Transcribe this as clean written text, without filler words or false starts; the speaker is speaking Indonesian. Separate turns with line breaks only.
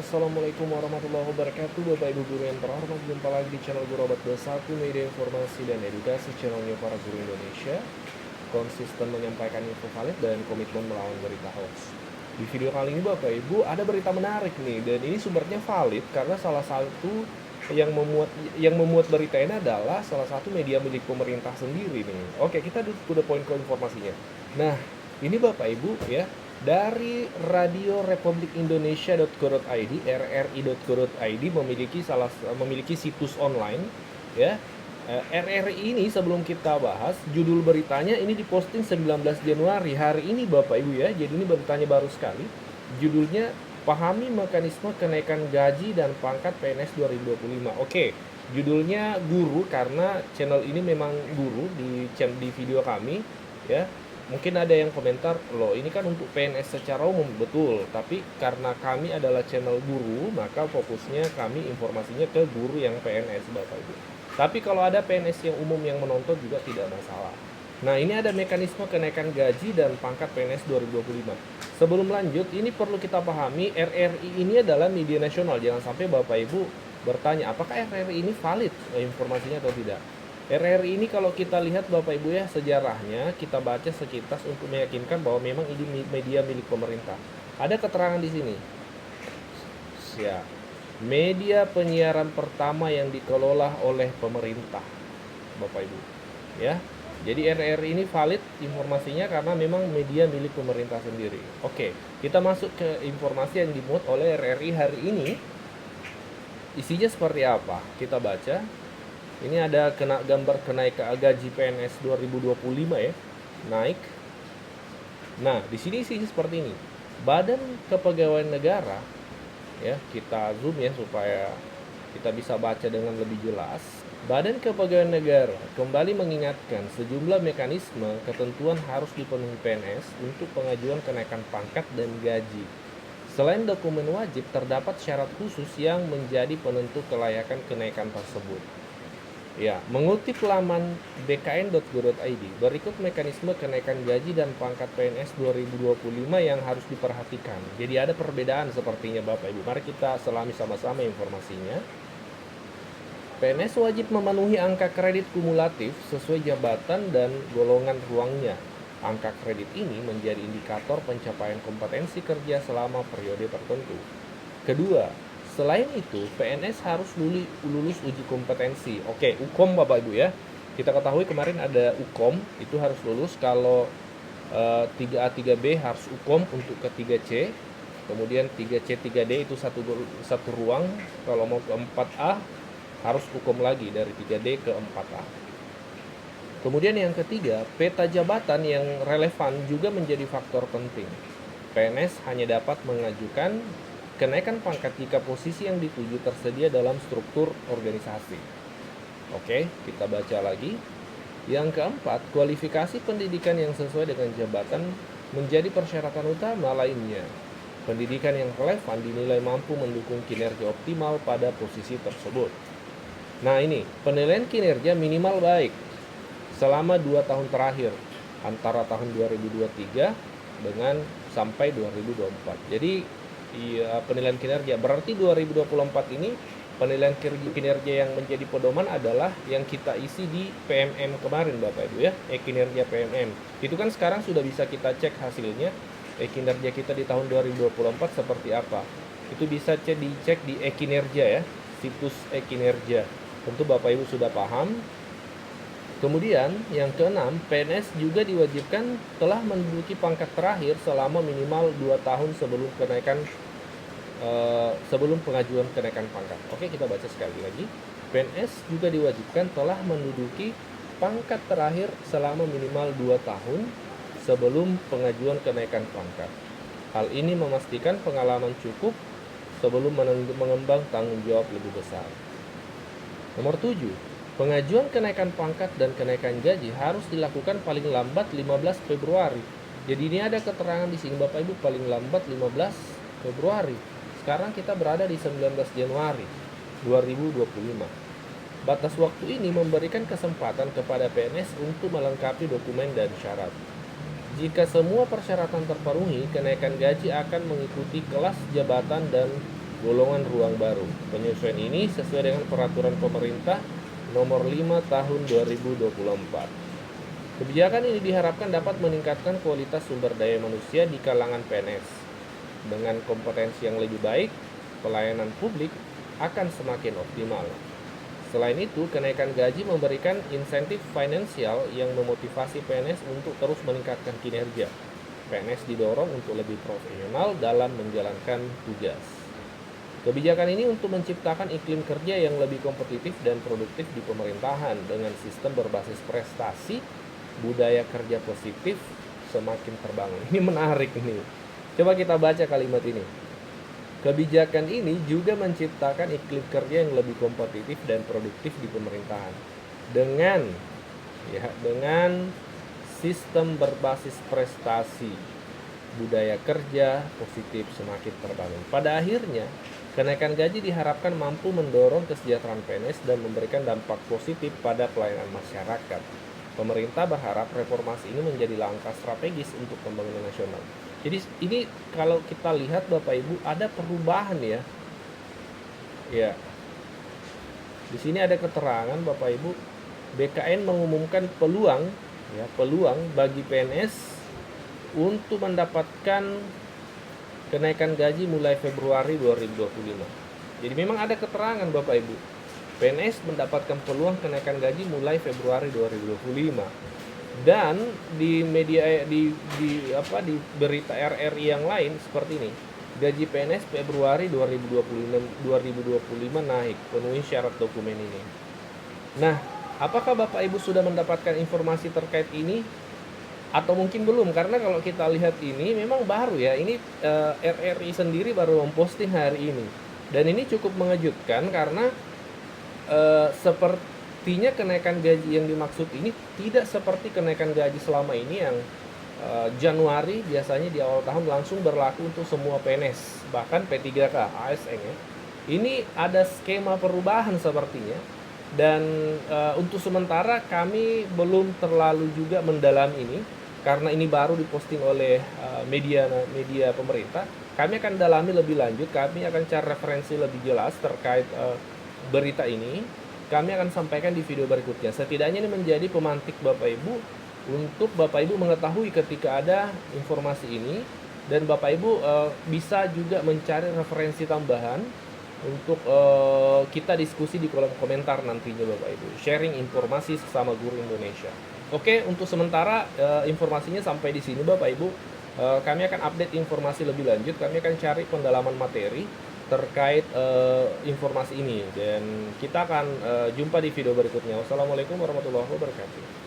Assalamualaikum warahmatullahi wabarakatuh. Bapak Ibu guru yang terhormat, jumpa lagi di channel Guru Abad 21, media informasi dan edukasi, channelnya para guru Indonesia, konsisten menyampaikan info valid dan komitmen melawan berita hoax. Di video kali ini Bapak Ibu ada berita menarik nih, dan ini sumbernya valid karena salah satu yang memuat berita ini adalah salah satu media milik pemerintah sendiri nih. Oke, kita udah poin ke informasinya. Nah, ini Bapak Ibu ya, dari Radio Republik Indonesia.co.id, rri.co.id memiliki situs online ya. RRI ini sebelum kita bahas, judul beritanya ini diposting 19 Januari hari ini Bapak Ibu ya. Jadi ini beritanya baru sekali. Judulnya Pahami Mekanisme Kenaikan Gaji dan Pangkat PNS 2025. Oke, judulnya guru karena channel ini memang guru di video kami ya. Mungkin ada yang komentar, loh ini kan untuk PNS secara umum, betul. Tapi karena kami adalah channel guru, maka fokusnya kami informasinya ke guru yang PNS Bapak Ibu. Tapi kalau ada PNS yang umum yang menonton juga tidak masalah. Nah, ini ada mekanisme kenaikan gaji dan pangkat PNS 2025. Sebelum lanjut, ini perlu kita pahami, RRI ini adalah media nasional. Jangan sampai Bapak Ibu bertanya, apakah RRI ini valid informasinya atau tidak. RRI ini kalau kita lihat Bapak Ibu ya, sejarahnya kita baca sekilas untuk meyakinkan bahwa memang ini media milik pemerintah. Ada keterangan di sini. Ya, media penyiaran pertama yang dikelola oleh pemerintah, Bapak Ibu. Ya. Jadi RRI ini valid informasinya karena memang media milik pemerintah sendiri. Oke, kita masuk ke informasi yang dimuat oleh RRI hari ini. Isinya seperti apa? Kita baca. Ini ada gambar kenaikan gaji PNS 2025 ya, naik. Nah, di sini isinya seperti ini. Badan Kepegawaian Negara, ya kita zoom ya supaya kita bisa baca dengan lebih jelas. Badan Kepegawaian Negara kembali mengingatkan sejumlah mekanisme ketentuan harus dipenuhi PNS untuk pengajuan kenaikan pangkat dan gaji. Selain dokumen wajib, terdapat syarat khusus yang menjadi penentu kelayakan kenaikan tersebut. Ya, mengutip laman bkn.go.id, berikut mekanisme kenaikan gaji dan pangkat PNS 2025 yang harus diperhatikan. Jadi ada perbedaan sepertinya Bapak Ibu. Mari kita selami sama-sama informasinya. PNS wajib memenuhi angka kredit kumulatif sesuai jabatan dan golongan ruangnya. Angka kredit ini menjadi indikator pencapaian kompetensi kerja selama periode tertentu. Kedua, selain itu, PNS harus lulus uji kompetensi. Oke, UKOM Bapak Ibu ya. Kita ketahui kemarin ada UKOM, itu harus lulus. Kalau 3A 3B harus UKOM untuk ke 3C. Kemudian 3C 3D itu satu ruang. Kalau mau ke 4A harus UKOM lagi dari 3D ke 4A. Kemudian yang ketiga, peta jabatan yang relevan juga menjadi faktor penting. PNS hanya dapat mengajukan kenaikan pangkat jika posisi yang dituju tersedia dalam struktur organisasi. Oke, kita baca lagi. Yang keempat, kualifikasi pendidikan yang sesuai dengan jabatan menjadi persyaratan utama lainnya. Pendidikan yang relevan dinilai mampu mendukung kinerja optimal pada posisi tersebut. Nah ini, penilaian kinerja minimal baik selama 2 tahun terakhir, antara tahun 2023 dengan sampai 2024. Jadi penilaian kinerja berarti 2024 ini penilaian kinerja yang menjadi pedoman adalah yang kita isi di PMM kemarin Bapak Ibu ya, kinerja PMM. Itu kan sekarang sudah bisa kita cek hasilnya, kinerja kita di tahun 2024 seperti apa. Itu bisa dicek di kinerja ya, situs kinerja. Tentu Bapak Ibu sudah paham. Kemudian yang keenam, PNS juga diwajibkan telah menduduki pangkat terakhir selama minimal 2 tahun sebelum pengajuan kenaikan pangkat. Oke, kita baca sekali lagi. PNS juga diwajibkan telah menduduki pangkat terakhir selama minimal 2 tahun sebelum pengajuan kenaikan pangkat. Hal ini memastikan pengalaman cukup sebelum mengemban tanggung jawab lebih besar. Nomor 7. Pengajuan kenaikan pangkat dan kenaikan gaji harus dilakukan paling lambat 15 Februari. Jadi ini ada keterangan di sini Bapak Ibu, paling lambat 15 Februari. Sekarang kita berada di 19 Januari 2025. Batas waktu ini memberikan kesempatan kepada PNS untuk melengkapi dokumen dan syarat. Jika semua persyaratan terpenuhi, kenaikan gaji akan mengikuti kelas jabatan dan golongan ruang baru. Penyesuaian ini sesuai dengan peraturan pemerintah nomor 5 tahun 2024. Kebijakan ini diharapkan dapat meningkatkan kualitas sumber daya manusia di kalangan PNS. Dengan kompetensi yang lebih baik, pelayanan publik akan semakin optimal. Selain itu, kenaikan gaji memberikan insentif finansial yang memotivasi PNS untuk terus meningkatkan kinerja. PNS didorong untuk lebih profesional dalam menjalankan tugas. Kebijakan ini untuk menciptakan iklim kerja yang lebih kompetitif dan produktif di pemerintahan dengan sistem berbasis prestasi, budaya kerja positif semakin terbangun. Ini menarik nih. Coba kita baca kalimat ini. Kebijakan ini juga menciptakan iklim kerja yang lebih kompetitif dan produktif di pemerintahan dengan sistem berbasis prestasi, budaya kerja positif semakin terbangun. Pada akhirnya, kenaikan gaji diharapkan mampu mendorong kesejahteraan PNS dan memberikan dampak positif pada pelayanan masyarakat. Pemerintah berharap reformasi ini menjadi langkah strategis untuk pembangunan nasional. Jadi ini kalau kita lihat Bapak Ibu ada perubahan ya. Ya. Di sini ada keterangan Bapak Ibu, BKN mengumumkan peluang bagi PNS untuk mendapatkan kenaikan gaji mulai Februari 2025. Jadi memang ada keterangan Bapak Ibu. PNS mendapatkan peluang kenaikan gaji mulai Februari 2025. Dan di media di berita RRI yang lain seperti ini. Gaji PNS Februari 2025 naik, penuhi syarat dokumen ini. Nah, apakah Bapak Ibu sudah mendapatkan informasi terkait ini? Atau mungkin belum, karena kalau kita lihat ini memang baru ya. Ini RRI sendiri baru memposting hari ini. Dan ini cukup mengejutkan karena sepertinya kenaikan gaji yang dimaksud ini tidak seperti kenaikan gaji selama ini yang Januari biasanya di awal tahun langsung berlaku untuk semua PNS, bahkan P3K, ASN ya. Ini ada skema perubahan sepertinya. Dan untuk sementara kami belum terlalu juga mendalam ini karena ini baru diposting oleh media pemerintah. Kami akan dalami lebih lanjut, kami akan cari referensi lebih jelas terkait berita ini. Kami akan sampaikan di video berikutnya. Setidaknya ini menjadi pemantik Bapak Ibu untuk Bapak Ibu mengetahui ketika ada informasi ini, dan Bapak Ibu bisa juga mencari referensi tambahan untuk kita diskusi di kolom komentar nantinya Bapak Ibu. Sharing informasi sesama guru Indonesia. Oke, untuk sementara informasinya sampai di sini Bapak Ibu. Kami akan update informasi lebih lanjut. Kami akan cari pendalaman materi terkait informasi ini, dan kita akan jumpa di video berikutnya. Wassalamualaikum warahmatullahi wabarakatuh.